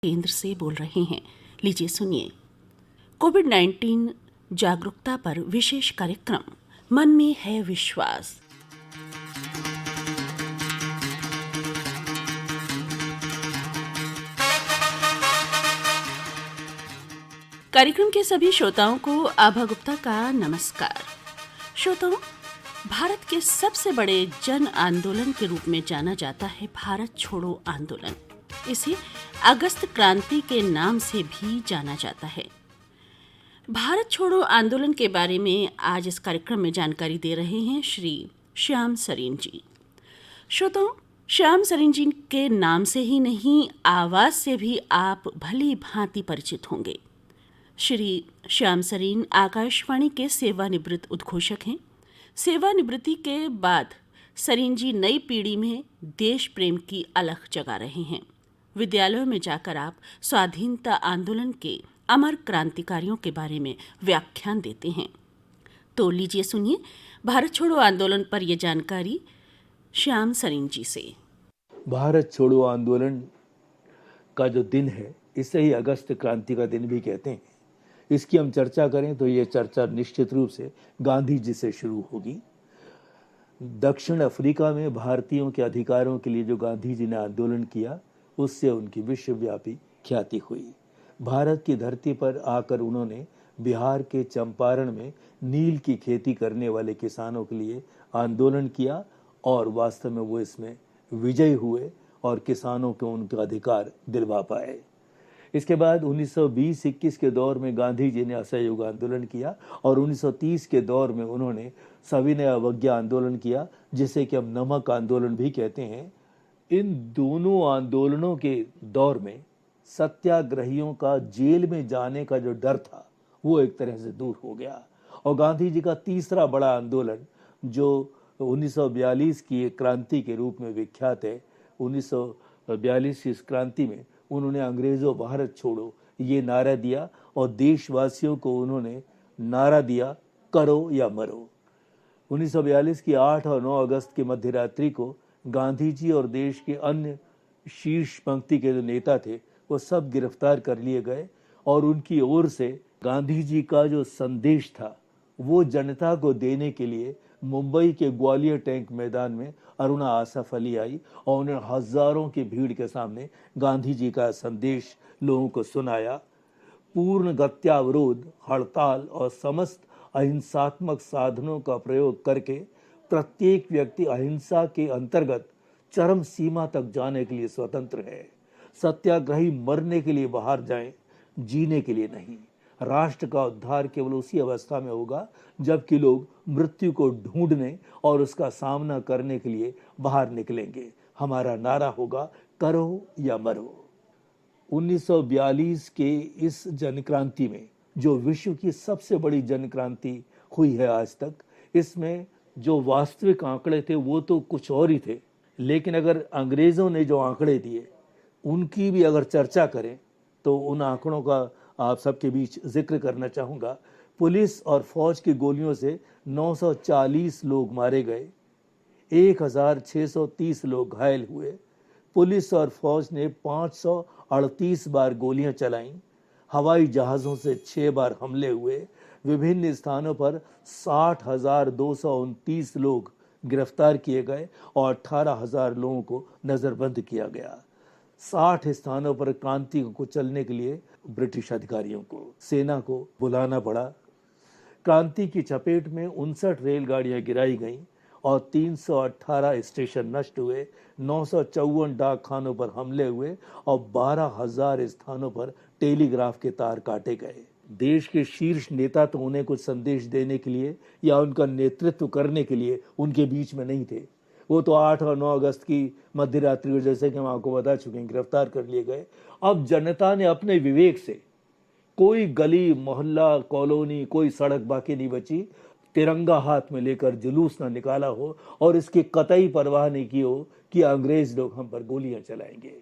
केंद्र से बोल रहे हैं। लीजिए सुनिए। कोविड-19 जागरूकता पर विशेष कार्यक्रम मन में है विश्वास। कार्यक्रम के सभी श्रोताओं को आभा गुप्ता का नमस्कार। श्रोताओं, भारत के सबसे बड़े जन आंदोलन के रूप में जाना जाता है भारत छोड़ो आंदोलन। इसे अगस्त क्रांति के नाम से भी जाना जाता है। भारत छोड़ो आंदोलन के बारे में आज इस कार्यक्रम में जानकारी दे रहे हैं श्री श्याम सरीन जी। श्रोताओं, श्याम सरीन जी के नाम से ही नहीं, आवाज से भी आप भली भांति परिचित होंगे। श्री श्याम सरीन आकाशवाणी के सेवानिवृत्त उद्घोषक हैं। सेवानिवृत्ति के बाद सरीन जी नई पीढ़ी में देश प्रेम की अलख जगा रहे हैं। विद्यालयों में जाकर आप स्वाधीनता आंदोलन के अमर क्रांतिकारियों के बारे में व्याख्यान देते हैं। तो लीजिए सुनिए भारत छोड़ो आंदोलन पर यह जानकारी श्याम सरीन जी से। भारत छोड़ो आंदोलन का जो दिन है, इसे ही अगस्त क्रांति का दिन भी कहते हैं। इसकी हम चर्चा करें तो ये चर्चा निश्चित रूप से गांधी जी से शुरू होगी। दक्षिण अफ्रीका में भारतीयों के अधिकारों के लिए जो गांधी जी ने आंदोलन किया, उससे उनकी विश्वव्यापी ख्याति हुई। भारत की धरती पर आकर उन्होंने बिहार के चंपारण में नील की खेती करने वाले किसानों के लिए आंदोलन किया और वास्तव में वो इसमें विजयी हुए और किसानों को उनका अधिकार दिलवा पाए। इसके बाद 1920-21 के दौर में गांधी जी ने असहयोग आंदोलन किया और 1930 के दौर में उन्होंने सविनय अवज्ञा आंदोलन किया, जिसे कि हम नमक आंदोलन भी कहते हैं। इन दोनों आंदोलनों के दौर में सत्याग्रहियों का जेल में जाने का जो डर था, वो एक तरह से दूर हो गया। और गांधी जी का तीसरा बड़ा आंदोलन, जो 1942 की क्रांति के रूप में विख्यात है, 1942 की इस क्रांति में उन्होंने अंग्रेजों भारत छोड़ो ये नारा दिया और देशवासियों को उन्होंने नारा दिया, करो या मरो। 1942 की 8 और 9 अगस्त की मध्य रात्रि को गांधी जी और देश के अन्य शीर्ष पंक्ति के जो नेता थे, वो सब गिरफ्तार कर लिए गए और उनकी ओर से गांधी जी का जो संदेश था, वो जनता को देने के लिए मुंबई के ग्वालियर टैंक मैदान में अरुणा आसफ अली आई और उन्होंने हजारों की भीड़ के सामने गांधी जी का संदेश लोगों को सुनाया। पूर्ण गत्यावरोध, हड़ताल और समस्त अहिंसात्मक साधनों का प्रयोग करके प्रत्येक व्यक्ति अहिंसा के अंतर्गत चरम सीमा तक जाने के लिए स्वतंत्र है। सत्याग्रही मरने के लिए बाहर जाएं, जीने के लिए नहीं। राष्ट्र का उद्धार केवल उसी अवस्था में होगा जबकि लोग मृत्यु को ढूंढने और उसका सामना करने के लिए बाहर निकलेंगे। हमारा नारा होगा, करो या मरो। 1942 के इस जनक्रांति में, जो विश्व की सबसे बड़ी जनक्रांति हुई है आज तक, इसमें जो वास्तविक आंकड़े थे वो तो कुछ और ही थे, लेकिन अगर अंग्रेजों ने जो आंकड़े दिए उनकी भी अगर चर्चा करें तो उन आंकड़ों का आप सबके बीच जिक्र करना चाहूँगा। पुलिस और फौज की गोलियों से 940 लोग मारे गए, 1630 लोग घायल हुए। पुलिस और फौज ने 538 बार गोलियां चलाईं, हवाई जहाज़ों से 6 बार हमले हुए। विभिन्न स्थानों पर 60,229 लोग गिरफ्तार किए गए और 18,000 लोगों को नज़रबंद किया गया। 60 स्थानों पर क्रांति को कुचलने के लिए ब्रिटिश अधिकारियों को, सेना को बुलाना पड़ा। क्रांति की चपेट में 59 रेलगाड़ियां गिराई गईं और 318 स्टेशन नष्ट हुए, 954 डाक खानों पर हमले हुए और 12,000 स्थानों पर टेलीग्राफ के तार काटे गए। देश के शीर्ष नेता तो उन्हें कुछ संदेश देने के लिए या उनका नेतृत्व करने के लिए उनके बीच में नहीं थे। वो तो 8 और 9 अगस्त की मध्य रात्रि को, जैसे कि हम आपको बता चुके हैं, गिरफ्तार कर लिए गए। अब जनता ने अपने विवेक से, कोई गली मोहल्ला कॉलोनी कोई सड़क बाकी नहीं बची, तिरंगा हाथ में लेकर जुलूस ना निकाला हो और इसकी कतई परवाह नहीं की हो कि अंग्रेज लोग हम पर गोलियां चलाएंगे।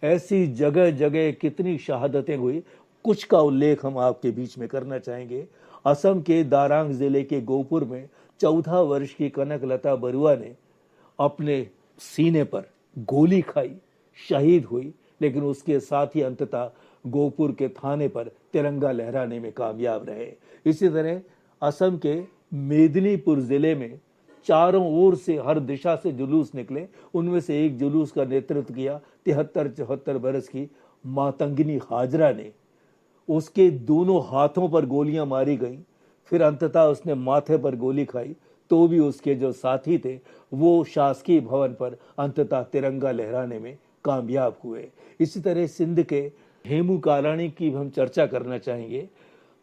ऐसी जगह जगह कितनी शहादतें हुई, कुछ का उल्लेख हम आपके बीच में करना चाहेंगे। असम के दारांग जिले के गोपुर में 14 वर्ष की कनकलता बरुआ ने अपने सीने पर गोली खाई, शहीद हुई। लेकिन उसके साथ ही अंततः गोपुर के थाने पर तिरंगा लहराने में कामयाब रहे। इसी तरह असम के मेदिनीपुर जिले में चारों ओर से हर दिशा से जुलूस निकले। उनमें से एक जुलूस का नेतृत्व किया 73-74 बरस की मातंगिनी हाजरा ने। उसके दोनों हाथों पर गोलियां मारी गईं, फिर अंततः उसने माथे पर गोली खाई, तो भी उसके जो साथी थे वो शासकीय भवन पर अंततः तिरंगा लहराने में कामयाब हुए। इसी तरह सिंध के हेमू कालाणी की हम चर्चा करना चाहेंगे,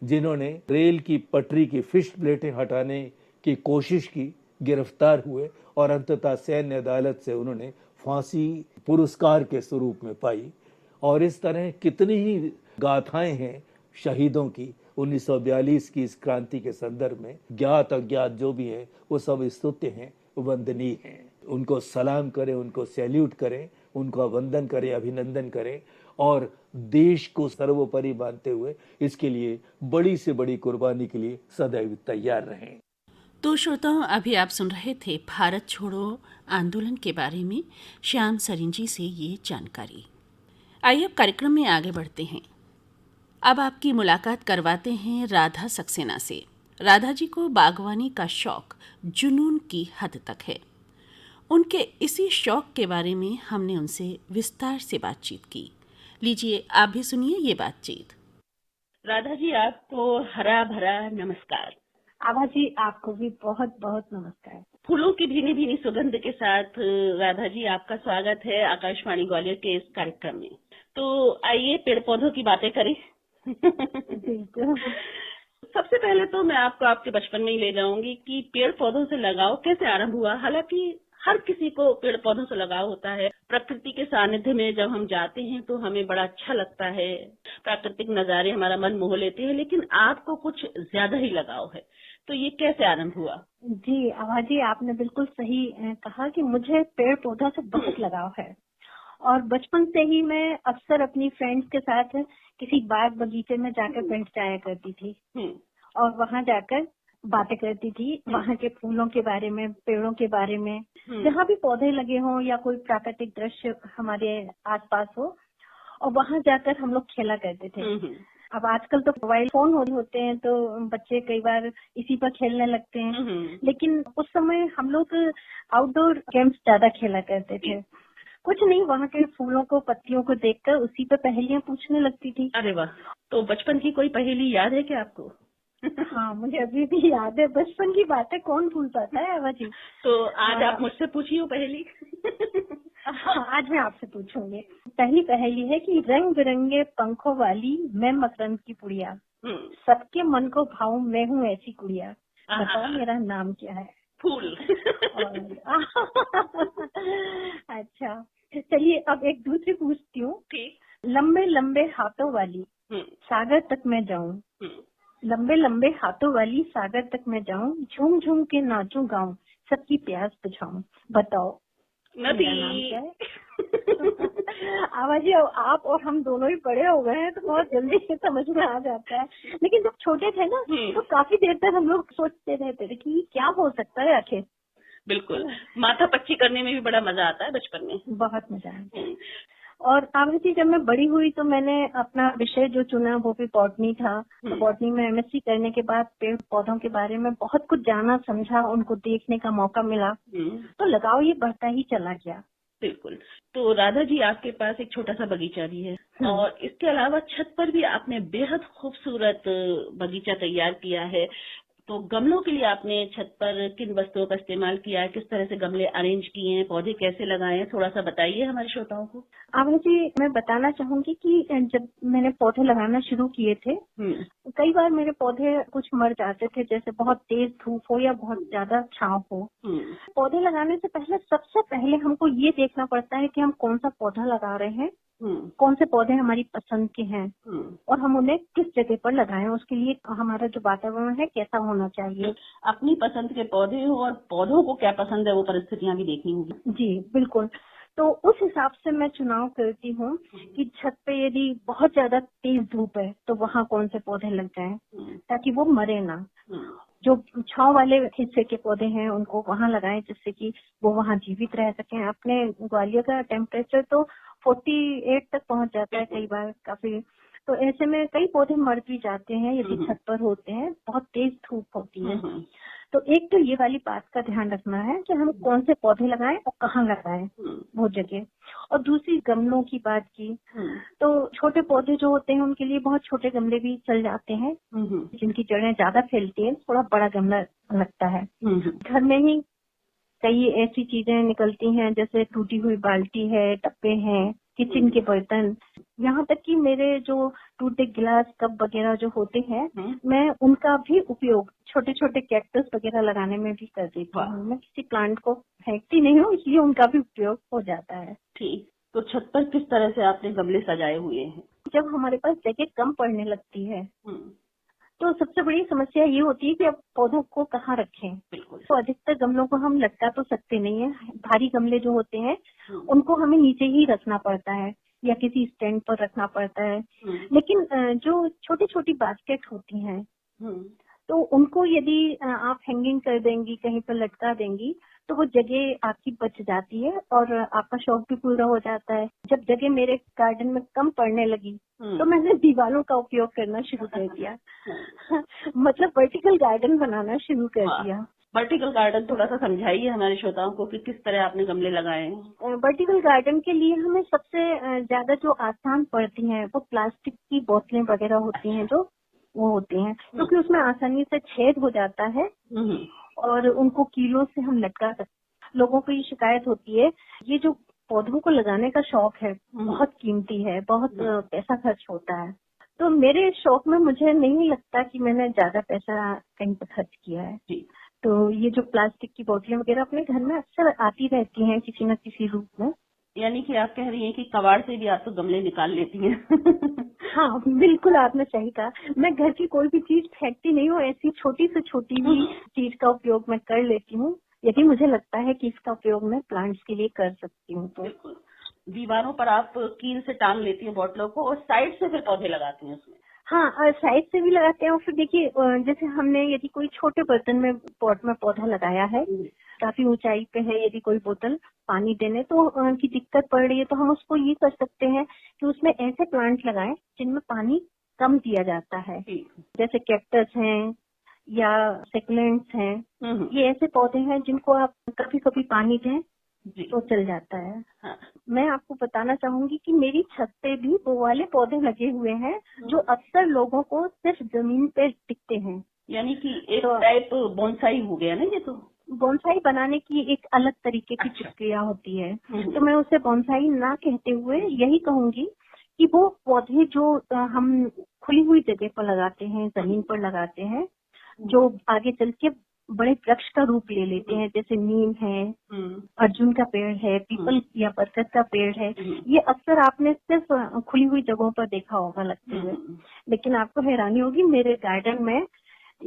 जिन्होंने रेल की पटरी की फिश प्लेटें हटाने की कोशिश की, गिरफ्तार हुए और अंततः सैन्य अदालत से उन्होंने फांसी पुरस्कार के स्वरूप में पाई। और इस तरह कितनी ही गाथाएं हैं शहीदों की 1942 की इस क्रांति के संदर्भ में। ज्ञात अज्ञात जो भी है वो सब स्तुत्य हैं, वंदनीय हैं। उनको सलाम करें, उनको सैल्यूट करें, उनका वंदन करें, अभिनंदन करें और देश को सर्वोपरि मानते हुए इसके लिए बड़ी से बड़ी कुर्बानी के लिए सदैव तैयार रहें। तो श्रोताओं, अभी आप सुन रहे थे भारत छोड़ो आंदोलन के बारे में श्याम सरीन जी से ये जानकारी। आइए अब कार्यक्रम में आगे बढ़ते हैं। अब आपकी मुलाकात करवाते हैं राधा सक्सेना से। राधा जी को बागवानी का शौक जुनून की हद तक है। उनके इसी शौक के बारे में हमने उनसे विस्तार से बातचीत की। लीजिए आप भी सुनिए ये बातचीत। राधा जी, आपको हरा भरा नमस्कार। आभा जी, आपको भी बहुत बहुत नमस्कार। फूलों की भीनी भीनी सुगंध के साथ राधा जी आपका स्वागत है आकाशवाणी ग्वालियर के इस कार्यक्रम में। तो आइए पेड़ पौधों की बातें करें। सबसे पहले तो मैं आपको आपके बचपन में ही ले जाऊंगी कि पेड़ पौधों से लगाव कैसे आरंभ हुआ। हालांकि हर किसी को पेड़ पौधों से लगाव होता है। प्रकृति के सानिध्य में जब हम जाते हैं तो हमें बड़ा अच्छा लगता है, प्राकृतिक नजारे हमारा मन मोह लेते हैं, लेकिन आपको कुछ ज्यादा ही लगाव है। तो ये कैसे आरंभ हुआ? जी आभा जी, आपने बिल्कुल सही कहा कि मुझे पेड़ पौधा से बहुत लगाव है और बचपन से ही मैं अक्सर अपनी फ्रेंड्स के साथ किसी बाग बगीचे में जाकर बैठ जाया करती थी और वहां जाकर बातें करती थी, वहां के फूलों के बारे में, पेड़ों के बारे में, जहाँ भी पौधे लगे हों या कोई प्राकृतिक दृश्य हमारे आसपास हो, और वहां जाकर हम लोग खेला करते थे। अब आजकल तो मोबाइल फोन होते हैं तो बच्चे कई बार इसी पर खेलने लगते हैं, लेकिन उस समय हम लोग आउटडोर गेम्स ज्यादा खेला करते थे। कुछ नहीं, वहाँ के फूलों को, पत्तियों को देखकर उसी पे पहेलियां पूछने लगती थी। अरे वाह! तो बचपन की कोई पहेली याद है क्या आपको? हाँ, मुझे अभी भी याद है। बचपन की बातें कौन भूल पाता है आभा जी। तो आज आप मुझसे पूछिए पहेली। हाँ, आज मैं आपसे पूछूंगी। पहली पहेली है कि रंग बिरंगे पंखों वाली मैं मकरंद की पुड़िया, सबके मन को भाऊं मैं हूँ ऐसी कुड़िया, बताओ मेरा नाम क्या है? फूल। अच्छा, चलिए अब एक दूसरी पूछती हूँ। लंबे लंबे हाथों वाली सागर तक मैं जाऊँ, लंबे लंबे हाथों वाली सागर तक मैं जाऊँ, झूम झूम के नाचूं गाऊं, सबकी प्यास बुझाऊं, बताओ मेरा नाम क्या है? आभा जी, आप और हम दोनों ही बड़े हो गए हैं तो बहुत जल्दी से समझ में आ जाता है, लेकिन जब छोटे थे ना तो काफी देर तक हम लोग सोचते रहते थे कि क्या हो सकता है आखिर। बिल्कुल, माथा पच्ची करने में भी बड़ा मजा आता है बचपन में। बहुत मजा आता है। और आभा जी, जब मैं बड़ी हुई तो मैंने अपना विषय जो चुना वो भी बॉटनी था। तो बॉटनी में एमएससी करने के बाद पेड़ पौधों के बारे में बहुत कुछ जाना, समझा, उनको देखने का मौका मिला, तो लगाव ये बढ़ता ही चला गया। बिल्कुल। तो राधा जी, आपके पास एक छोटा सा बगीचा भी है और इसके अलावा छत पर भी आपने बेहद खूबसूरत बगीचा तैयार किया है। तो गमलों के लिए आपने छत पर किन वस्तुओं का इस्तेमाल किया है, किस तरह से गमले अरेंज किए हैं, पौधे कैसे लगाए हैं, थोड़ा सा बताइए हमारे श्रोताओं को। आभा जी, मैं बताना चाहूंगी कि जब मैंने पौधे लगाना शुरू किए थे, कई बार मेरे पौधे कुछ मर जाते थे, जैसे बहुत तेज धूप हो या बहुत ज्यादा छांव हो। पौधे लगाने से पहले सबसे पहले हमको ये देखना पड़ता है कि हम कौन सा पौधा लगा रहे हैं, कौन से पौधे हमारी पसंद के हैं और हम उन्हें किस जगह पर लगाएं। उसके लिए हमारा जो वातावरण है कैसा होना चाहिए। अपनी पसंद के पौधे हो और पौधों को क्या पसंद है वो परिस्थितियां भी देखनी होगी। जी बिल्कुल। तो उस हिसाब से मैं चुनाव करती हूँ कि छत पे यदि बहुत ज्यादा तेज धूप है तो वहाँ कौन से पौधे लग जाएं ताकि वो मरे ना। जो छांव वाले हिस्से के पौधे हैं उनको वहां लगाएं, जिससे कि वो वहां जीवित रह सकें। अपने ग्वालियर का टेम्परेचर तो 48 तक पहुंच जाता है कई बार काफी, तो ऐसे में कई पौधे मर भी जाते हैं यदि छत पर होते हैं, बहुत तेज धूप होती है। तो एक तो ये वाली बात का ध्यान रखना है कि हम कौन से पौधे लगाएं और कहाँ लगाएं वो जगह। और दूसरी गमलों की बात की तो छोटे पौधे जो होते हैं उनके लिए बहुत छोटे गमले भी चल जाते हैं, जिनकी जड़ें ज्यादा फैलती हैं, थोड़ा बड़ा गमला लगता है। घर में ही कई ऐसी चीजें निकलती हैं जैसे टूटी हुई बाल्टी है, टप्पे हैं, किचन के बर्तन, यहाँ तक कि मेरे जो टूटे गिलास कप वगैरह जो होते हैं मैं उनका भी उपयोग छोटे छोटे कैक्टस वगैरह लगाने में भी कर देती हूँ। मैं किसी प्लांट को फेंकती नहीं हूँ, इसलिए उनका भी उपयोग हो जाता है। ठीक, तो छत पर किस तरह से आपने गमले सजाए हुए हैं? जब हमारे पास जगह कम पड़ने लगती है तो सबसे बड़ी समस्या ये होती है कि अब पौधों को कहाँ रखें। बिल्कुल। तो अधिकतर गमलों को हम लटका तो सकते नहीं है, भारी गमले जो होते हैं उनको हमें नीचे ही रखना पड़ता है या किसी स्टैंड पर रखना पड़ता है। लेकिन जो छोटी छोटी बास्केट होती हैं तो उनको यदि आप हैंगिंग कर देंगी, कहीं पर लटका देंगी, तो वो जगह आपकी बच जाती है और आपका शौक भी पूरा हो जाता है। जब जगह मेरे गार्डन में कम पड़ने लगी तो मैंने दीवारों का उपयोग करना शुरू कर दिया। मतलब वर्टिकल गार्डन बनाना शुरू कर दिया। वर्टिकल गार्डन थोड़ा सा समझाइए हमारे श्रोताओं को कि किस तरह आपने गमले लगाए हैं। वर्टिकल गार्डन के लिए हमें सबसे ज्यादा जो आसान पड़ती हैं वो प्लास्टिक की बोतलें वगैरह होती हैं, जो वो होती हैं, क्योंकि उसमें आसानी से छेद हो जाता है और उनको कीलों से हम लटका सकते। लोगों को ये शिकायत होती है, ये जो पौधों को लगाने का शौक है बहुत कीमती है, बहुत पैसा खर्च होता है। तो मेरे शौक में मुझे नहीं लगता कि मैंने ज्यादा पैसा कहीं पर खर्च किया है। तो ये जो प्लास्टिक की बोतलें वगैरह अपने घर में अक्सर आती रहती हैं किसी न किसी रूप में। यानी कि आप कह रही हैं कि कबाड़ से भी आप तो गमले निकाल लेती हैं। हाँ, बिल्कुल आपने सही कहा। मैं घर की कोई भी चीज फेंकती नहीं हूँ, ऐसी छोटी से छोटी भी चीज का उपयोग मैं कर लेती हूँ यदि मुझे लगता है कि इसका उपयोग मैं प्लांट्स के लिए कर सकती हूँ। तो दीवारों पर आप कील से टांग लेती हैं बोतलों को और साइड से फिर पौधे लगाती हैं उसमें? हाँ, साइड से भी लगाते हैं। और फिर देखिए, जैसे हमने यदि कोई छोटे बर्तन में पॉट में पौधा लगाया है, काफी ऊंचाई पे है, यदि कोई बोतल पानी देने तो की दिक्कत पड़ रही है, तो हम उसको ये कर सकते हैं कि उसमें ऐसे प्लांट लगाएं जिनमें पानी कम दिया जाता है, जैसे कैक्टस हैं या सेकुलेंट्स हैं। ये ऐसे पौधे हैं जिनको आप कभी कभी पानी दें तो चल जाता है। हाँ। मैं आपको बताना चाहूंगी कि मेरी छत पे भी वो वाले पौधे लगे हुए हैं जो अक्सर लोगों को सिर्फ जमीन पे टिकते हैं। यानी कि एक टाइप बोनसाई हो गया ना ये तो। बोनसाई बनाने की एक अलग तरीके की प्रक्रिया होती है, तो मैं उसे बोनसाई ना कहते हुए यही कहूंगी कि वो पौधे जो हम खुली हुई जगह पर लगाते हैं, जमीन पर लगाते हैं, जो आगे चल के बड़े वृक्ष का रूप ले लेते हैं, जैसे नीम है, अर्जुन का पेड़ है, पीपल या बरगद का पेड़ है। ये अक्सर आपने सिर्फ खुली हुई जगहों पर देखा होगा लगते हुए, लेकिन आपको हैरानी होगी मेरे गार्डन में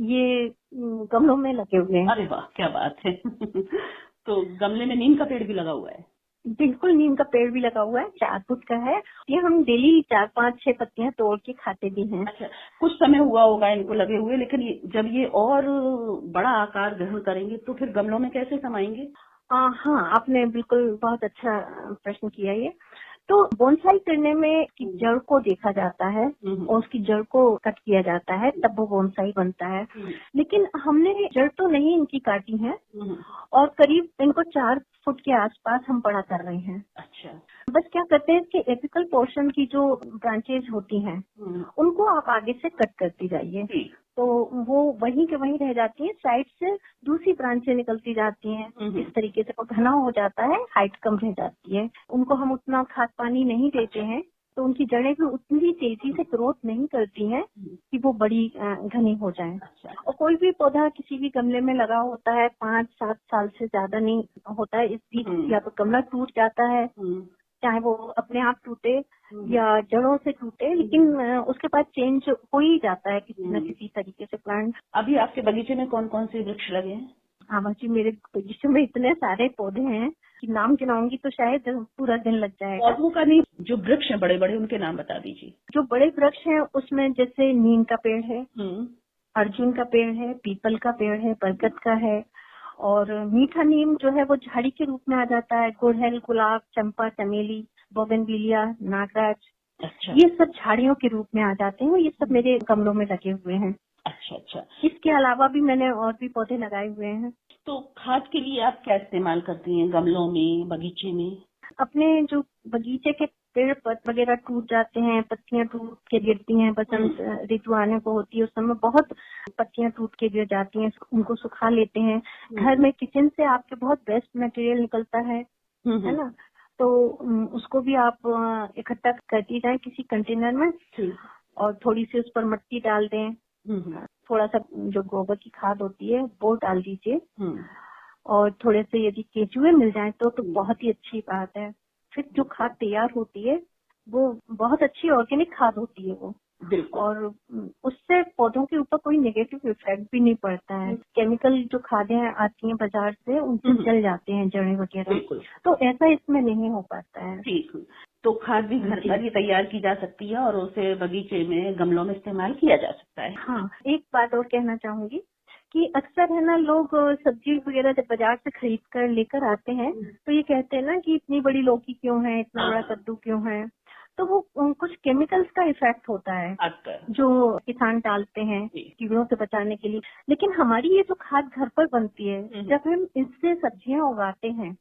ये गमलों में लगे हुए हैं। अरे वाह, क्या बात है। तो गमले में नीम का पेड़ भी लगा हुआ है? बिल्कुल, नीम का पेड़ भी लगा हुआ है, 4 फुट का है। ये हम डेली 4-5-6 पत्तियां तोड़ के खाते भी हैं। अच्छा, कुछ समय हुआ होगा इनको लगे हुए, लेकिन जब ये और बड़ा आकार ग्रहण करेंगे तो फिर गमलों में कैसे समाएंगे? हाँ, आपने बिल्कुल बहुत अच्छा प्रश्न किया ये। तो बोनसाई करने में की जड़ को देखा जाता है और उसकी जड़ को कट किया जाता है, तब वो बोनसाई बनता है। लेकिन हमने जड़ तो नहीं इनकी काटी है और करीब इनको 4 फुट के आसपास हम बड़ा कर रहे हैं। अच्छा, बस क्या करते हैं कि एपिकल पोर्शन की जो ब्रांचेज होती हैं उनको आप आगे से कट करती जाइए, तो वो वहीं के वहीं रह जाती हैं। साइड से दूसरी ब्रांचें निकलती जाती हैं, इस तरीके से वो घना हो जाता है, हाइट कम रह जाती है। उनको हम उतना खाद पानी नहीं देते हैं तो उनकी जड़ें भी उतनी तेजी से ग्रोथ नहीं करती हैं कि वो बड़ी घनी हो जाएं। और कोई भी पौधा किसी भी गमले में लगा होता है 5-7 साल से ज्यादा नहीं होता है, इस बीच या तो गमला टूट जाता है, चाहे वो अपने आप टूटे या जड़ों से टूटे, लेकिन उसके बाद चेंज हो ही जाता है किसी न किसी तरीके से प्लांट। अभी आपके बगीचे में कौन कौन से वृक्ष लगे हैं? हाँ जी, मेरे बगीचे में इतने सारे पौधे हैं कि नाम गिनाऊंगी तो शायद पूरा दिन लग जाएगा। पौधों का नहीं, जो वृक्ष हैं बड़े बड़े उनके नाम बता दीजिए। जो बड़े वृक्ष हैं उसमें जैसे नीम का पेड़ है, अर्जुन का पेड़ है, पीपल का पेड़ है, बरगद का है, और मीठा नीम जो है वो झाड़ी के रूप में आ जाता है। गुड़हल, गुलाब, चंपा, चमेली, बोगनविलिया, नागराज, अच्छा ये सब झाड़ियों के रूप में आ जाते हैं। ये सब मेरे गमलों में लगे हुए हैं। अच्छा अच्छा। इसके अलावा भी मैंने और भी पौधे लगाए हुए हैं। तो खाद के लिए आप क्या इस्तेमाल करती हैं गमलों में, बगीचे में? अपने जो बगीचे के पेड़ पत्ते वगैरह टूट जाते हैं, पत्तियां टूट के गिरती हैं, बसंत ऋतु आने को होती है, उस समय बहुत पत्तियां टूट के गिर जाती हैं, उनको सुखा लेते हैं। घर में किचन से आपके बहुत बेस्ट मटेरियल निकलता है ना, तो उसको भी आप इकट्ठा करती जाएं किसी कंटेनर में, और थोड़ी सी उस पर मिट्टी डाल दें, थोड़ा सा जो गोबर की खाद होती है वो डाल दीजिए, और थोड़े से यदि केचुए मिल जाए तो बहुत ही अच्छी बात है। फिर जो खाद तैयार होती है वो बहुत अच्छी ऑर्गेनिक खाद होती है वो, और उससे पौधों के ऊपर कोई नेगेटिव इफेक्ट भी नहीं पड़ता है। केमिकल जो खादें आती हैं बाजार से, उनसे जल जाते हैं जड़ें वगैरह, तो ऐसा इसमें नहीं हो पाता है। ठीक, तो खाद भी घर पर ही तैयार की जा सकती है और उसे बगीचे में, गमलों में इस्तेमाल किया जा सकता है। हाँ, एक बात और कहना चाहूंगी कि अक्सर है ना, लोग सब्जी वगैरह जब बाजार से खरीद कर लेकर आते हैं तो ये कहते हैं ना कि इतनी बड़ी लौकी क्यों है, इतना बड़ा कद्दू क्यों है, तो वो कुछ केमिकल्स का इफेक्ट होता है जो किसान डालते हैं कीड़ों से बचाने के लिए। लेकिन हमारी ये जो खाद घर पर बनती है, जब हम इससे सब्जियां उगाते हैं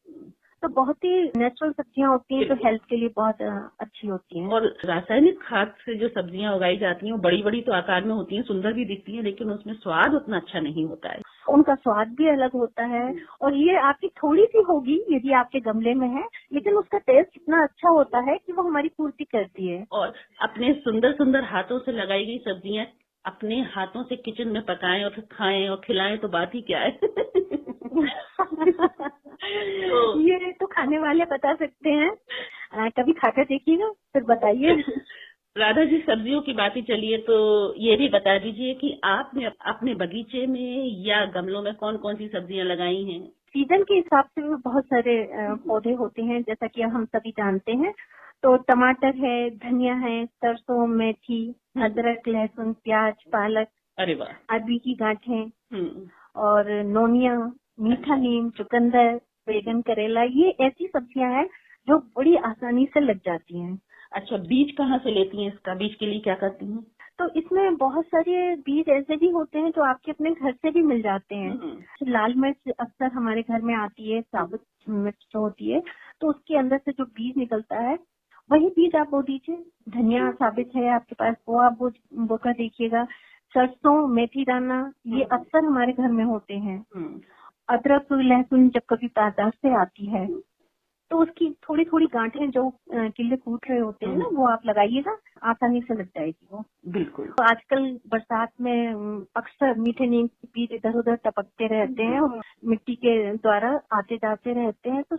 तो बहुत ही नेचुरल सब्जियां होती हैं जो हेल्थ के लिए बहुत अच्छी होती हैं। और रासायनिक खाद से जो सब्जियां उगाई जाती हैं वो बड़ी बड़ी तो आकार में होती हैं, सुंदर भी दिखती हैं, लेकिन उसमें स्वाद उतना अच्छा नहीं होता है। उनका स्वाद भी अलग होता है, और ये आपकी थोड़ी सी होगी यदि आपके गमले में है, लेकिन उसका टेस्ट इतना अच्छा होता है कि वो हमारी पूर्ति करती है। और अपने सुंदर सुंदर हाथों से लगाई गई सब्जियां अपने हाथों से किचन में पकाएं और फिर खाएं और खिलाएं तो बात ही क्या है। ये तो खाने वाले बता सकते हैं, कभी खाकर देखिएगा फिर बताइए। राधा जी, सब्जियों की बात ही चलिए तो ये भी बता दीजिए कि आपने अपने बगीचे में या गमलों में कौन कौन सी सब्जियां लगाई हैं? सीजन के हिसाब से भी बहुत सारे पौधे होते हैं, जैसा कि हम सभी जानते हैं। तो टमाटर है, धनिया है, सरसों, मेथी, अदरक, लहसुन, प्याज, पालक, अरे वाह, अरबी की गांठें, और नोनिया, मीठा नीम, चुकंदर, बैगन, करेला, ये ऐसी सब्जियां हैं जो बड़ी आसानी से लग जाती हैं। अच्छा, बीज कहाँ से लेती हैं इसका? बीज के लिए क्या करती हैं? तो इसमें बहुत सारे बीज ऐसे भी होते हैं जो आपके अपने घर से भी मिल जाते हैं। लाल मिर्च अक्सर हमारे घर में आती है, साबुत मिर्च जो होती है, तो उसके अंदर से जो बीज निकलता है वही बीज आप बो दीजिए। धनिया साबित है आपके पास, वो आप बोकर देखिएगा। सरसों, मेथी दाना, ये अक्सर हमारे घर में होते हैं। अदरक, लहसुन जब कभी बाजार से आती है तो उसकी थोड़ी थोड़ी गांठें जो किले कूट रहे होते हैं ना, वो आप लगाइएगा, आसानी से लग जाएगी वो। बिल्कुल। तो आजकल बरसात में अक्सर मीठे नीम के बीज इधर उधर टपकते रहते हैं और मिट्टी के द्वारा आते जाते रहते हैं, तो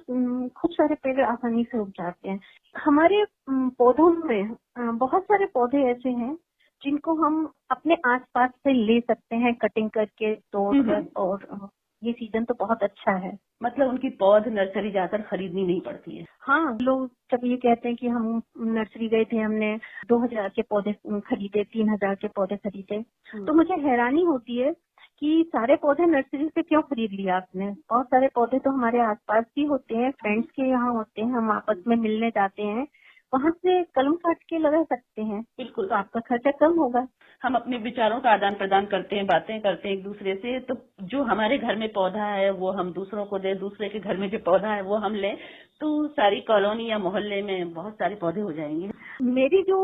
खूब सारे पेड़ आसानी से उग जाते हैं। हमारे पौधों में बहुत सारे पौधे ऐसे हैं जिनको हम अपने आसपास से ले सकते हैं, कटिंग करके, तोड़कर, और ये सीजन तो बहुत अच्छा है। मतलब उनकी पौध नर्सरी जाकर खरीदनी नहीं पड़ती है। हाँ, लोग जब ये कहते हैं कि हम नर्सरी गए थे, हमने 2000 के पौधे खरीदे, 3000 के पौधे खरीदे, तो मुझे हैरानी होती है कि सारे पौधे नर्सरी से क्यों खरीद लिया आपने। बहुत सारे पौधे तो हमारे आसपास भी होते हैं, फ्रेंड्स के यहाँ होते हैं, हम आपस में मिलने जाते हैं, वहाँ से कलम काट के लगा सकते हैं। बिल्कुल, तो आपका खर्चा कम होगा। हम अपने विचारों का आदान प्रदान करते हैं, बातें करते हैं एक दूसरे से, तो जो हमारे घर में पौधा है वो हम दूसरों को दें, दूसरे के घर में जो पौधा है वो हम लें, तो सारी कॉलोनी या मोहल्ले में बहुत सारे पौधे हो जाएंगे। मेरी जो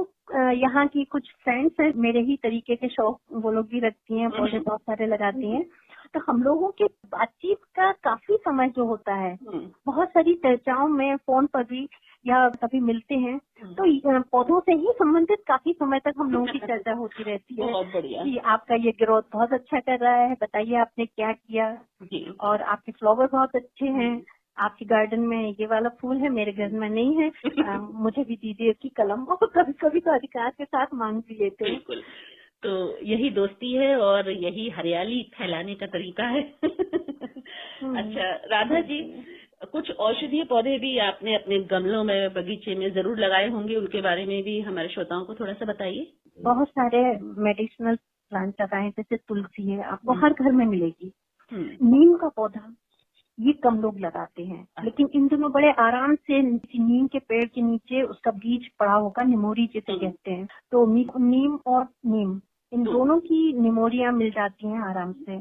यहाँ की कुछ फ्रेंड्स हैं, मेरे ही तरीके के शौक वो लोग भी रखती हैं, पौधे बहुत सारे लगाती हैं, तो हम लोगों की बातचीत का काफी समय जो होता है, बहुत सारी चर्चाओं में फोन पर भी या कभी मिलते हैं, तो पौधों से ही संबंधित काफी समय तक हम लोगों की चर्चा होती रहती है। बहुत बढ़िया। कि आपका ये ग्रोथ बहुत अच्छा कर रहा है, बताइए आपने क्या किया, और आपके फ्लावर बहुत अच्छे हैं, आपके गार्डन में ये वाला फूल है, मेरे घर में नहीं है, मुझे भी दीजिए इसकी कलम। और कभी कभी तो अधिकार के साथ मांग भी लेते हैं। बिल्कुल, तो यही दोस्ती है और यही हरियाली फैलाने का तरीका है। अच्छा राधा जी, कुछ औषधीय पौधे भी आपने अपने गमलों में, बगीचे में जरूर लगाए होंगे, उनके बारे में भी हमारे श्रोताओं को थोड़ा सा बताइए। बहुत सारे मेडिसिनल प्लांट लगाएं, जैसे तुलसी है, आपको हर घर में मिलेगी। हम्म, नीम का पौधा, ये कम लोग लगाते हैं, लेकिन इन दिनों बड़े आराम से नीम के पेड़ के नीचे उसका बीज पड़ा होगा, निमोरी जिसे कहते हैं, तो नीम और नीम इन दोनों की निमोरियां मिल जाती हैं आराम से।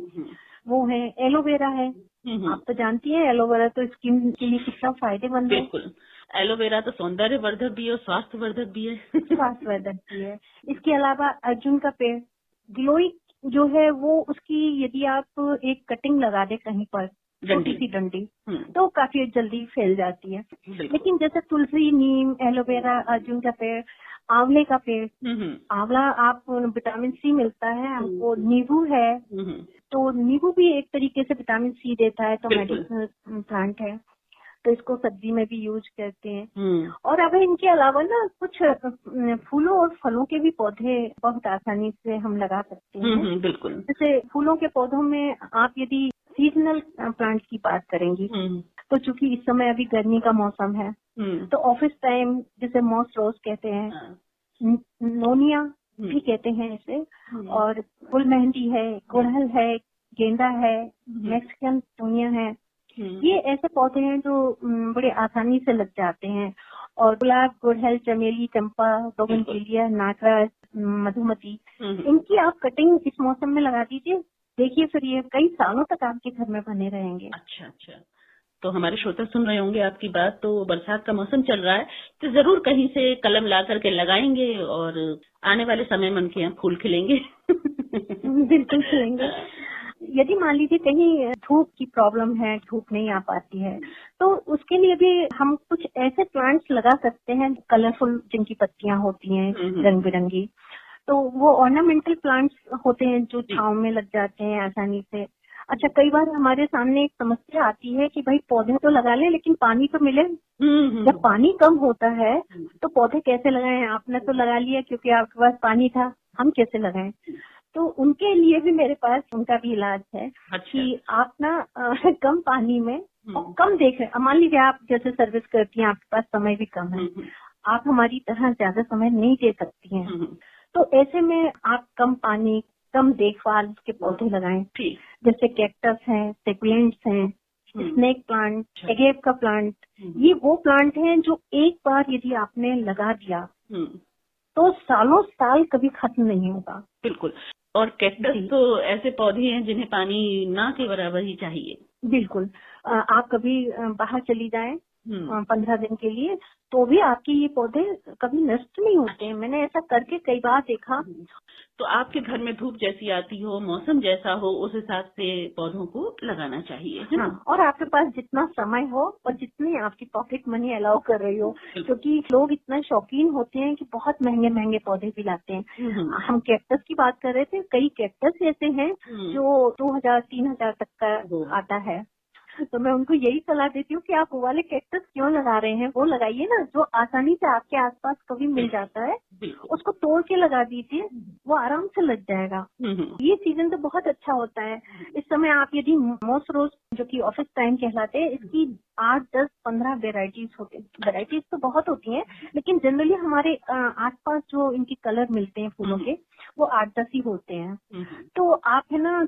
वो है एलोवेरा है, आप तो जानती हैं एलोवेरा तो स्किन के लिए कितना फायदेमंद है। बिल्कुल। एलोवेरा तो सौंदर्यवर्धक भी है और स्वास्थ्यवर्धक भी है। स्वास्थ्यवर्धक भी है। इसके अलावा अर्जुन का पेड़, गिलोई जो है वो, उसकी यदि आप एक कटिंग लगा दे कहीं पर, छोटी सी डंडी, तो काफी जल्दी फैल जाती है। लेकिन जैसे तुलसी, नीम, एलोवेरा, अर्जुन का पेड़, आंवले का पेड़, आंवला आप विटामिन सी मिलता है हमको, नींबू है, तो नींबू भी एक तरीके से विटामिन सी देता है, तो मेडिसिनल प्लांट है, तो इसको सब्जी में भी यूज करते हैं। और अब इनके अलावा ना कुछ फूलों और फलों के भी पौधे बहुत आसानी से हम लगा सकते हैं। बिल्कुल। जैसे फूलों के पौधों में आप यदि सीजनल प्लांट की बात करेंगी, तो चूंकि इस समय अभी गर्मी का मौसम है, तो ऑफिस टाइम जैसे मॉस रोज कहते हैं, नोनिया भी कहते हैं इसे, और फुल मेहंदी है, गुड़हल है, गेंदा है, मैक्सिकन टोनिया है, ये ऐसे पौधे हैं जो बड़े आसानी से लग जाते हैं। और गुलाब, गुड़हल, चमेली, चंपा, बोगनवेलिया, नागराज, मधुमती, इनकी आप कटिंग इस मौसम में लगा दीजिए, देखिए फिर ये कई सालों तक आपके घर में बने रहेंगे। अच्छा। तो हमारे श्रोता सुन रहे होंगे आपकी बात, तो बरसात का मौसम चल रहा है, तो जरूर कहीं से कलम ला करके लगाएंगे और आने वाले समय में उनके यहाँ फूल खिलेंगे। बिल्कुल खिलेंगे। यदि मान लीजिए कहीं धूप की प्रॉब्लम है, धूप नहीं आ पाती है, तो उसके लिए भी हम कुछ ऐसे प्लांट्स लगा सकते हैं कलरफुल, जिनकी पत्तियां होती हैं रंग बिरंगी, तो वो ऑर्नामेंटल प्लांट्स होते हैं जो छांव में लग जाते हैं आसानी से। अच्छा, कई बार हमारे सामने एक समस्या आती है कि भाई पौधे तो लगा लें लेकिन पानी तो मिले। जब पानी कम होता है तो पौधे कैसे लगाएं? आपने तो लगा लिया क्योंकि आपके पास पानी था, हम कैसे लगाएं? तो उनके लिए भी मेरे पास उनका भी इलाज है। कि आप ना कम पानी में और कम देख रहे, मान लीजिए आप जैसे सर्विस करती हैं, आपके पास समय भी कम है, आप हमारी तरह ज्यादा समय नहीं दे सकती हैं, तो ऐसे में आप कम पानी, कम देखभाल के पौधे लगाएं। जैसे कैक्टस हैं, सेकुलेंट्स हैं, स्नेक प्लांट, एगेव का प्लांट, ये वो प्लांट हैं जो एक बार यदि आपने लगा दिया तो सालों साल कभी खत्म नहीं होगा। बिल्कुल। और कैक्टस तो ऐसे पौधे हैं जिन्हें पानी ना के बराबर ही चाहिए। बिल्कुल। आप कभी बाहर चली जाएं 15 दिन के लिए, तो भी आपके ये पौधे कभी नष्ट नहीं होते हैं। मैंने ऐसा करके कई बार देखा। तो आपके घर में धूप जैसी आती हो, मौसम जैसा हो, उस हिसाब से पौधों को लगाना चाहिए, है ना? और आपके पास जितना समय हो और जितनी आपकी पॉकेट मनी अलाउ कर रही हो, क्योंकि लोग इतना शौकीन होते हैं कि बहुत महंगे महंगे पौधे भी लाते हैं। हम कैक्टस की बात कर रहे थे, कई कैक्टस ऐसे हैं जो 2000-3000 तक का आता है। तो मैं उनको यही सलाह देती हूँ कि आप वो वाले कैक्टस क्यों लगा रहे हैं, वो लगाइए ना जो आसानी से आपके आसपास कभी मिल जाता है, उसको तोड़ के लगा दीजिए, वो आराम से लग जाएगा। ये सीजन तो बहुत अच्छा होता है। इस समय आप यदि मॉस रोज, जो कि ऑफिस टाइम कहलाते हैं, इसकी 8, 10, 15 वेराइटीज होते हैं। वेराइटीज तो बहुत होती हैं, लेकिन जनरली हमारे आसपास जो इनके कलर मिलते हैं फूलों के, वो 8-10 ही होते हैं। तो आप है ना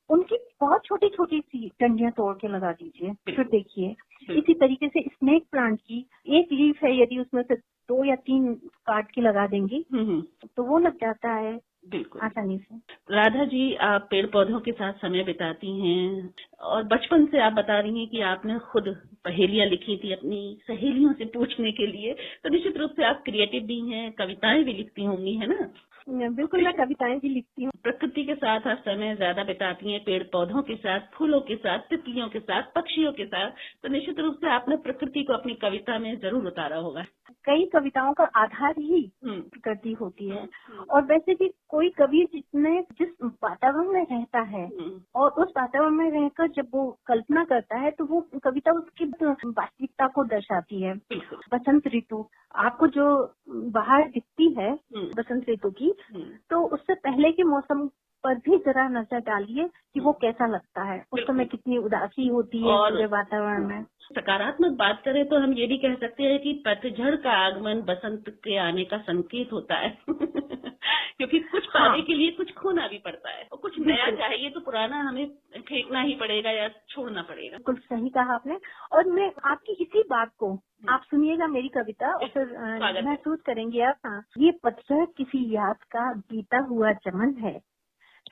उनकी बहुत छोटी छोटी सी डंडियां तोड़ के लगा दीजिए, फिर देखिए। इसी तरीके से स्नेक प्लांट की एक लीफ है, यदि उसमें से 2 या 3 काट के लगा देंगी तो वो लग जाता है बिल्कुल आसानी से। राधा जी, आप पेड़ पौधों के साथ समय बिताती हैं और बचपन से आप बता रही हैं कि आपने खुद पहेलियां लिखी थी अपनी सहेलियों से पूछने के लिए, तो निश्चित रूप से आप क्रिएटिव भी हैं, कविताएं भी लिखती होंगी, है ना? बिल्कुल, मैं कविताएं भी लिखती हूँ। प्रकृति के साथ आप समय ज्यादा बिताती हैं, पेड़ पौधों के साथ, फूलों के साथ, तितलियों के साथ, पक्षियों के साथ, तो निश्चित रूप से आपने प्रकृति को अपनी कविता में जरूर उतारा होगा। कई कविताओं का आधार ही प्रकृति होती है। और वैसे भी कोई कवि जिस वातावरण में रहता है और उस वातावरण में रहकर जब वो कल्पना करता है, तो वो कविता उसकी वास्तविकता को दर्शाती है। बसंत ऋतु आपको जो बाहर दिखती है बसंत ऋतु की, तो उससे पहले के मौसम पर भी जरा नजर डालिए कि वो कैसा लगता है, उस समय कितनी उदासी होती है पूरे वातावरण में। सकारात्मक बात करें तो हम ये भी कह सकते हैं कि पतझड़ का आगमन बसंत के आने का संकेत होता है। क्योंकि कुछ पाने के लिए कुछ खोना भी पड़ता है और कुछ नया चाहिए तो पुराना हमें फेंकना ही पड़ेगा या छोड़ना पड़ेगा। बिल्कुल सही कहा आपने। और मैं आपकी इसी बात को, आप सुनिएगा मेरी कविता और फिर महसूस करेंगे आप। हाँ, ये पतझड़ किसी याद का बीता हुआ चमन है,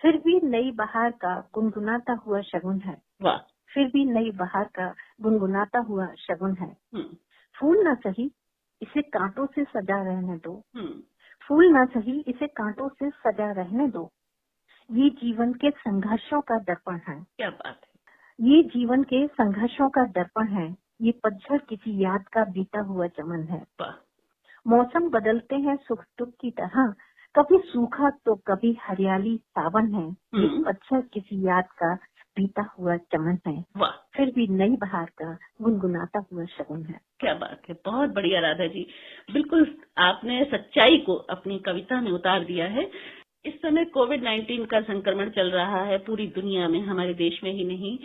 फिर भी नई बहार का गुनगुनाता हुआ शगुन है। वाह। फिर भी नई बहार का गुनगुनाता हुआ शगुन है। फूल ना सही इसे कांटों से सजा रहने दो, फूल ना सही इसे कांटों से सजा रहने दो। ये जीवन के संघर्षों का दर्पण है। क्या बात है। ये जीवन के संघर्षों का दर्पण है, ये पतझड़ किसी याद का बीता हुआ चमन है। मौसम बदलते हैं सुख दुख की तरह, कभी सूखा तो कभी हरियाली सावन है। ये पतझड़ किसी याद का बीता हुआ चमन है, फिर भी नई बहार का गुनगुनाता हुआ शगुन है। क्या बात है, बहुत बढ़िया राधा जी। बिल्कुल आपने सच्चाई को अपनी कविता में उतार दिया है। इस समय कोविड-19 का संक्रमण चल रहा है पूरी दुनिया में, हमारे देश में ही नहीं,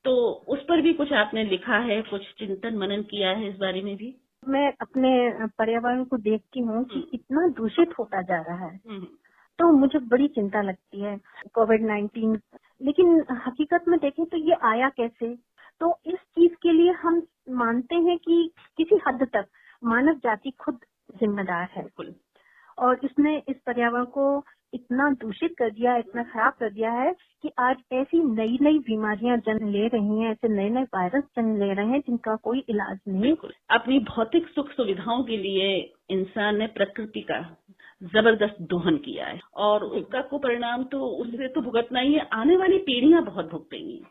तो उस पर भी कुछ आपने लिखा है, कुछ चिंतन मनन किया है इस बारे में भी? मैं अपने पर्यावरण को देखती हूँ कि इतना दूषित होता जा रहा है, तो मुझे बड़ी चिंता लगती है कोविड-19। लेकिन हकीकत में देखें तो ये आया कैसे, तो इस चीज के लिए हम मानते हैं कि किसी हद तक मानव जाति खुद जिम्मेदार है और इसने इस पर्यावरण को इतना दूषित कर दिया, इतना खराब कर दिया है कि आज ऐसी नई नई बीमारियां जन्म ले रही हैं, ऐसे नए नए वायरस जन्म ले रहे हैं जिनका कोई इलाज नहीं। अपनी भौतिक सुख सुविधाओं के लिए इंसान ने प्रकृति का जबरदस्त दोहन किया है और उसका कुपरिणाम तो उससे तो भुगतना ही है, आने वाली पीढ़ियां बहुत भुगतेंगी।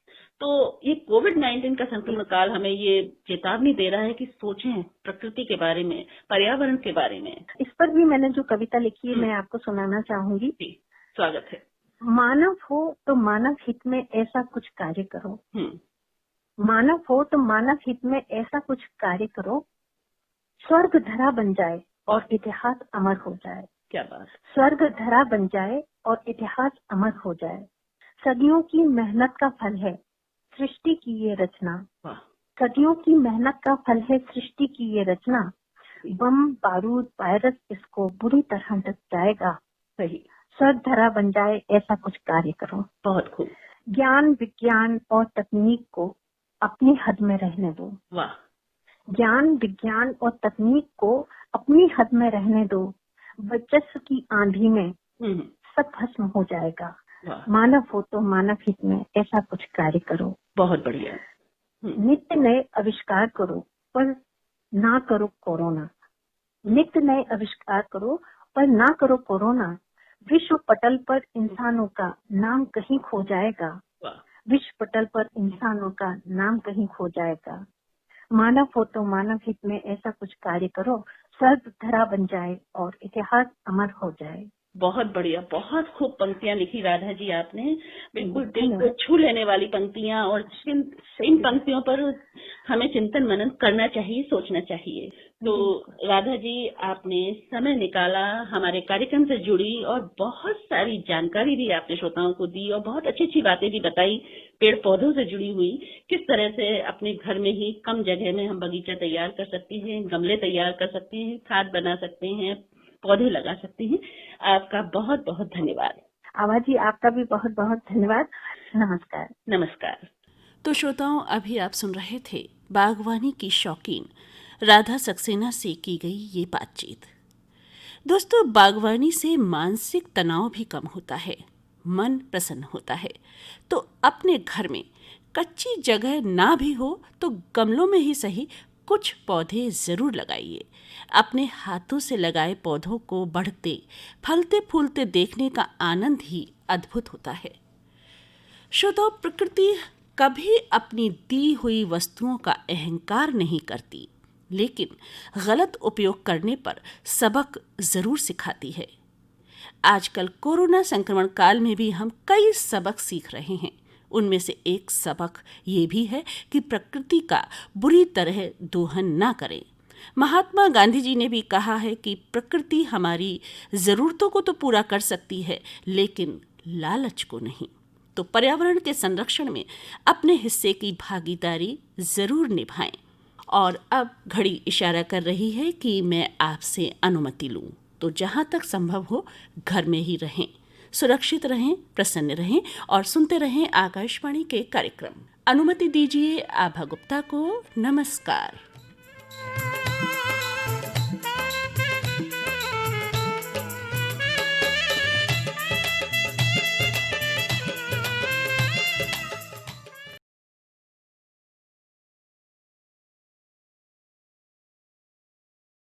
तो ये कोविड-19 का संक्रमण काल हमें ये चेतावनी दे रहा है कि सोचें प्रकृति के बारे में, पर्यावरण के बारे में। इस पर भी मैंने जो कविता लिखी है मैं आपको सुनाना चाहूंगी। स्वागत है। मानव हो तो मानव हित में ऐसा कुछ कार्य करो, मानव हो तो मानव हित में ऐसा कुछ कार्य करो, स्वर्ग धरा बन जाए और इतिहास अमर हो जाए। क्या बात। स्वर्ग धरा बन जाए और इतिहास अमर हो जाए। सदियों की मेहनत का फल है सृष्टि की ये रचना, सदियों की मेहनत का फल है सृष्टि की ये रचना। बम बारूद वायरस इसको बुरी तरह डस जाएगा। सही। स्वर्ग धरा बन जाए ऐसा कुछ कार्य करो। बहुत खूब। ज्ञान विज्ञान और तकनीक को अपनी हद में रहने दो। वाह। ज्ञान विज्ञान और तकनीक को अपनी हद में रहने दो, वर्चस्व की आंधी में सब भस्म हो जाएगा। मानव हो तो मानव हित में ऐसा कुछ कार्य करो। बहुत बढ़िया। नित्य नए आविष्कार करो पर ना करो कोरोना। नित्य नए आविष्कार करो पर ना करो कोरोना। विश्व पटल पर इंसानों का नाम कहीं खो जाएगा। विश्व पटल पर इंसानों का नाम कहीं खो जाएगा। मानव हो तो मानव हित में ऐसा कुछ कार्य करो, स्वर्ग धरा बन जाए और इतिहास अमर हो जाए। बहुत बढ़िया, बहुत खूब पंक्तियां लिखी राधा जी आपने, बिल्कुल दिल को छू लेने वाली पंक्तियां, और इन पंक्तियों पर हमें चिंतन मनन करना चाहिए, सोचना चाहिए। तो राधा जी आपने समय निकाला, हमारे कार्यक्रम से जुड़ी और बहुत सारी जानकारी भी आपने श्रोताओं को दी और बहुत अच्छी अच्छी बातें भी बताई पेड़ पौधों से जुड़ी हुई, किस तरह से अपने घर में ही कम जगह में हम बगीचा तैयार कर सकते हैं, गमले तैयार कर सकते हैं, खाद बना सकते हैं, पौधे लगा सकते हैं। आपका बहुत बहुत धन्यवाद। आभा जी आपका भी बहुत बहुत धन्यवाद। नमस्कार। नमस्कार। तो श्रोताओं, अभी आप सुन रहे थे बागवानी की शौकीन राधा सक्सेना से की गई ये बातचीत। दोस्तों, बागवानी से मानसिक तनाव भी कम होता है, मन प्रसन्न होता है। तो अपने घर में कच्ची जगह ना भी हो तो गमलों में ही सही कुछ पौधे जरूर लगाइए। अपने हाथों से लगाए पौधों को बढ़ते फलते फूलते देखने का आनंद ही अद्भुत होता है। श्रोताओं, प्रकृति कभी अपनी दी हुई वस्तुओं का अहंकार नहीं करती, लेकिन गलत उपयोग करने पर सबक जरूर सिखाती है। आजकल कोरोना संक्रमण काल में भी हम कई सबक सीख रहे हैं। उनमें से एक सबक ये भी है कि प्रकृति का बुरी तरह दोहन ना करें। महात्मा गांधी जी ने भी कहा है कि प्रकृति हमारी ज़रूरतों को तो पूरा कर सकती है, लेकिन लालच को नहीं। तो पर्यावरण के संरक्षण में अपने हिस्से की भागीदारी ज़रूर निभाएं। और अब घड़ी इशारा कर रही है कि मैं आपसे अनुमति लूं। तो जहां तक संभव हो घर में ही रहें, सुरक्षित रहें, प्रसन्न रहें और सुनते रहें आकाशवाणी के कार्यक्रम। अनुमति दीजिए आभा गुप्ता को नमस्कार।